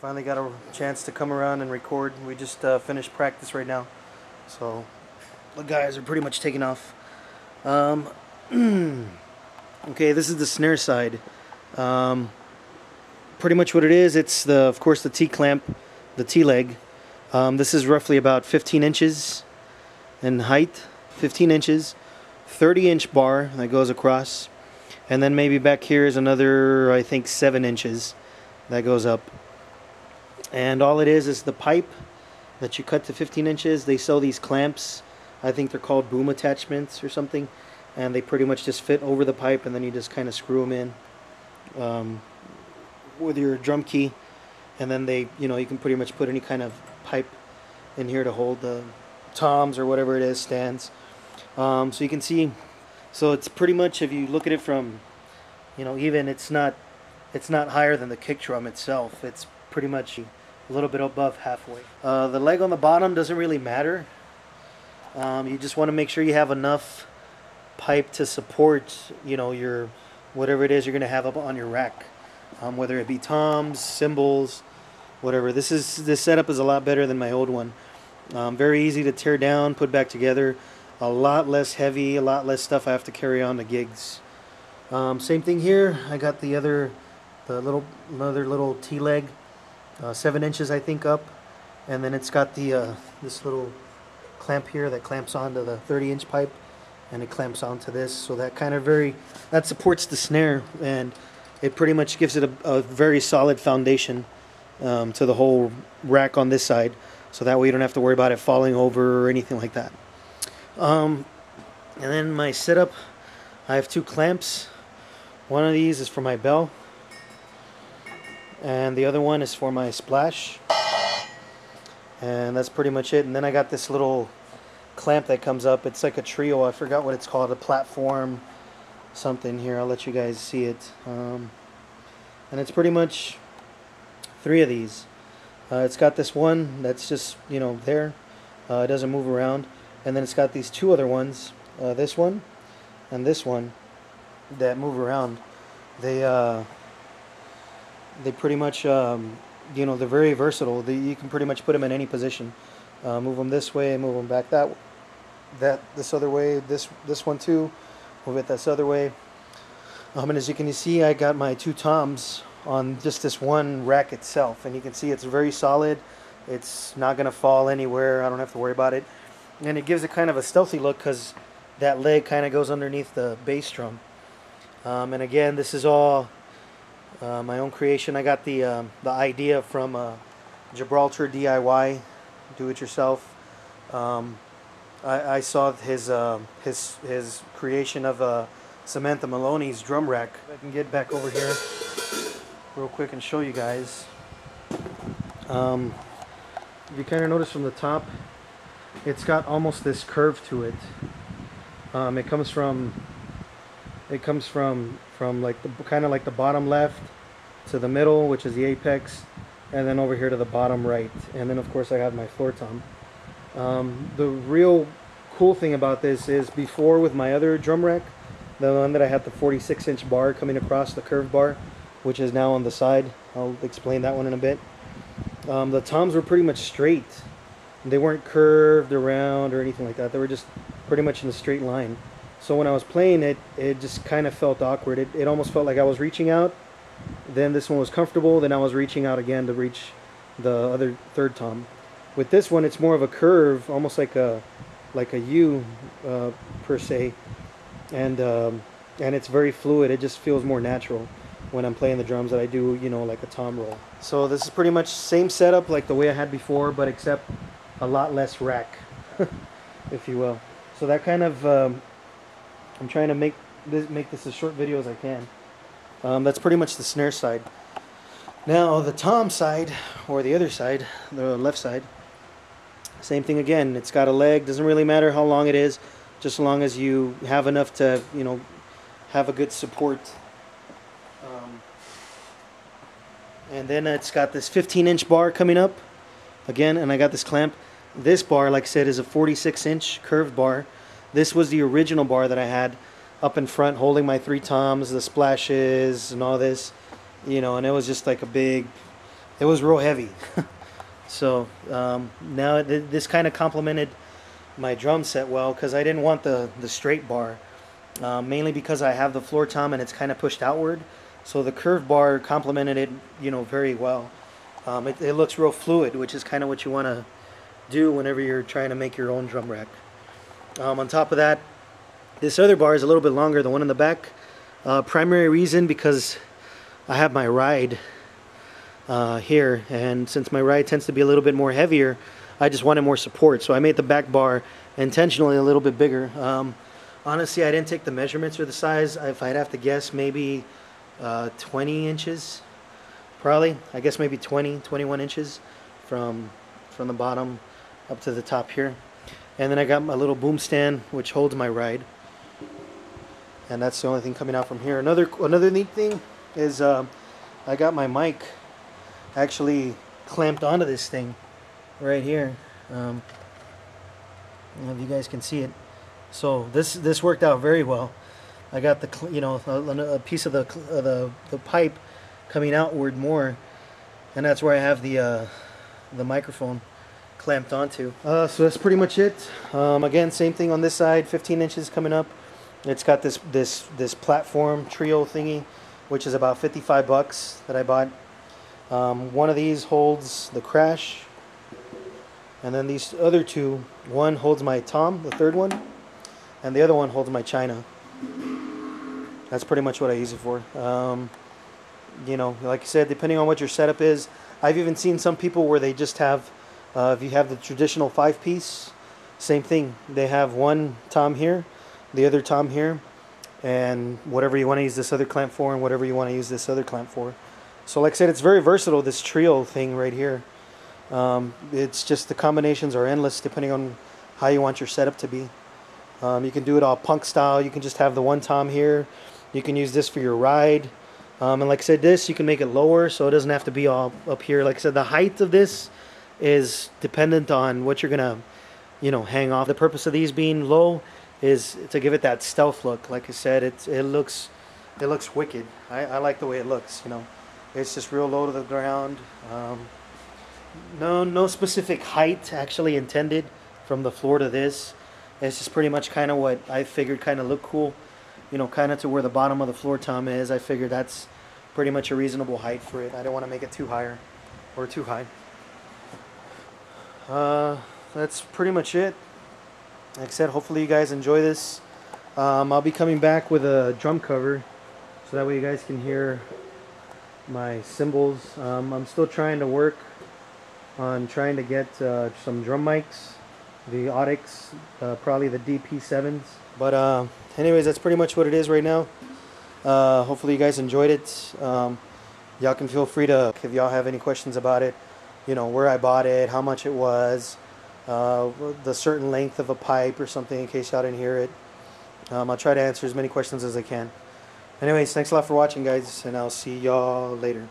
Finally got a chance to come around and record. We just finished practice right now, so the guys are pretty much taking off. Okay, this is the snare side. Pretty much what it is, it's of course the T-clamp, the T-leg. This is roughly about 15 inches in height, 15 inches, 30-inch bar that goes across, and then maybe back here is another, I think, 7 inches that goes up. And all it is the pipe that you cut to 15 inches. They sell these clamps. I think they're called boom attachments or something. And they pretty much just fit over the pipe, and then you just kind of screw them in with your drum key. And then you can pretty much put any kind of pipe in here to hold the toms or whatever it is, stands. So you can see, so it's pretty much, if you look at it from, even it's not higher than the kick drum itself. It's pretty much a little bit above halfway. The leg on the bottom doesn't really matter. You just want to make sure you have enough pipe to support, your whatever it is you're going to have up on your rack, whether it be toms, cymbals, whatever. This setup is a lot better than my old one. Very easy to tear down, put back together. A lot less heavy, a lot less stuff I have to carry on to gigs. Same thing here. I got another little T-leg, 7 inches I think up, and then it's got this little clamp here that clamps onto the 30-inch pipe, and it clamps onto this, so that that supports the snare, and it pretty much gives it a very solid foundation to the whole rack on this side, so that way you don't have to worry about it falling over or anything like that. And then my setup, I have 2 clamps. One of these is for my bell, and the other one is for my splash, and that's pretty much it. And then I got this little clamp that comes up. It's like a trio. I forgot what it's called, a platform something. Here, I'll let you guys see it. And it's pretty much 3 of these. It's got this one that's just there, it doesn't move around, and then it's got these 2 other ones, this one and this one, that move around. They pretty much, they're very versatile. You can pretty much put them in any position. Move them this way, move them back this other way, this one too, move it this other way. And as you can see, I got my 2 toms on just this one rack itself, and you can see it's very solid. It's not going to fall anywhere. I don't have to worry about it. And it gives it kind of a stealthy look because that leg kind of goes underneath the bass drum. And again, this is all my own creation. I got the idea from GibraltarDIY, do-it-yourself. I saw his creation of Samantha Maloney's drum rack. I can get back over here real quick and show you guys. If you kind of notice from the top, it's got almost this curve to it. It comes from like the bottom left to the middle, which is the apex, and then over here to the bottom right. And then of course I have my floor tom. The real cool thing about this is, before with my other drum rack, the one that I had the 46-inch bar coming across, the curved bar, which is now on the side. I'll explain that one in a bit. The toms were pretty much straight. They weren't curved around or anything like that. They were just pretty much in a straight line. So when I was playing it, it just kind of felt awkward. It almost felt like I was reaching out. Then this one was comfortable. Then I was reaching out again to reach the other third tom. With this one, it's more of a curve, almost like a U per se, and it's very fluid. It just feels more natural when I'm playing the drums that I do, like a tom roll. So this is pretty much same setup like the way I had before, but except a lot less rack, if you will. So that kind of, I'm trying to make this as short video as I can. That's pretty much the snare side. Now the tom side, or the other side, the left side, same thing again. It's got a leg. Doesn't really matter how long it is, just as long as you have enough to, have a good support. And then it's got this 15-inch bar coming up again, and I got this clamp. This bar, like I said, is a 46-inch curved bar. This was the original bar that I had up in front, holding my 3 toms, the splashes, and all this, and it was just like a big it was real heavy. So now this kind of complemented my drum set well, because I didn't want the straight bar, mainly because I have the floor tom and it's kind of pushed outward. So the curved bar complemented it, you know, very well. It looks real fluid, which is kind of what you want to do whenever you're trying to make your own drum rack. On top of that, this other bar is a little bit longer, the one in the back. Primary reason because I have my ride here, and since my ride tends to be a little bit more heavier, I just wanted more support, so I made the back bar intentionally a little bit bigger. Honestly, I didn't take the measurements or the size. If I'd have to guess, maybe 20 inches, probably. I guess maybe 21 inches from the bottom up to the top here. And then I got my little boom stand, which holds my ride, and that's the only thing coming out from here. Another neat thing is I got my mic actually clamped onto this thing right here. I don't know if you guys can see it. So this worked out very well. I got the, you know, a piece of the pipe coming outward more, and that's where I have the microphone clamped onto. So that's pretty much it. Again, same thing on this side. 15 inches coming up. It's got this platform trio thingy, which is about 55 bucks that I bought. One of these holds the crash, and then these other two, one holds my tom, the third one, and the other one holds my china. That's pretty much what I use it for. You know, like I said, depending on what your setup is, I've even seen some people where they just have, if you have the traditional 5-piece, same thing. They have one tom here, the other tom here, and whatever you want to use this other clamp for, and whatever you want to use this other clamp for. So like I said, it's very versatile, this trio thing right here. It's just the combinations are endless depending on how you want your setup to be. You can do it all punk style. You can just have the one tom here. You can use this for your ride. And like I said, this you can make it lower so it doesn't have to be all up here. Like I said, the height of this is dependent on what you're gonna, you know, hang off. The purpose of these being low is to give it that stealth look. Like I said, it looks wicked. I like the way it looks. You know, it's just real low to the ground. No specific height actually intended from the floor to this. It's just pretty much kind of what I figured kind of looked cool. You know, kind of to where the bottom of the floor tom is. I figured that's pretty much a reasonable height for it. I don't want to make it too higher or too high. That's pretty much it. Like I said, hopefully you guys enjoy this. I'll be coming back with a drum cover so that way you guys can hear my cymbals. I'm still trying to work on trying to get some drum mics, the Audix, probably the DP7s. But anyways, that's pretty much what it is right now. Hopefully you guys enjoyed it. Y'all can feel free to, if y'all have any questions about it, you know, where I bought it, how much it was, the certain length of a pipe or something, in case y'all didn't hear it. I'll try to answer as many questions as I can. Anyways, thanks a lot for watching, guys, and I'll see y'all later.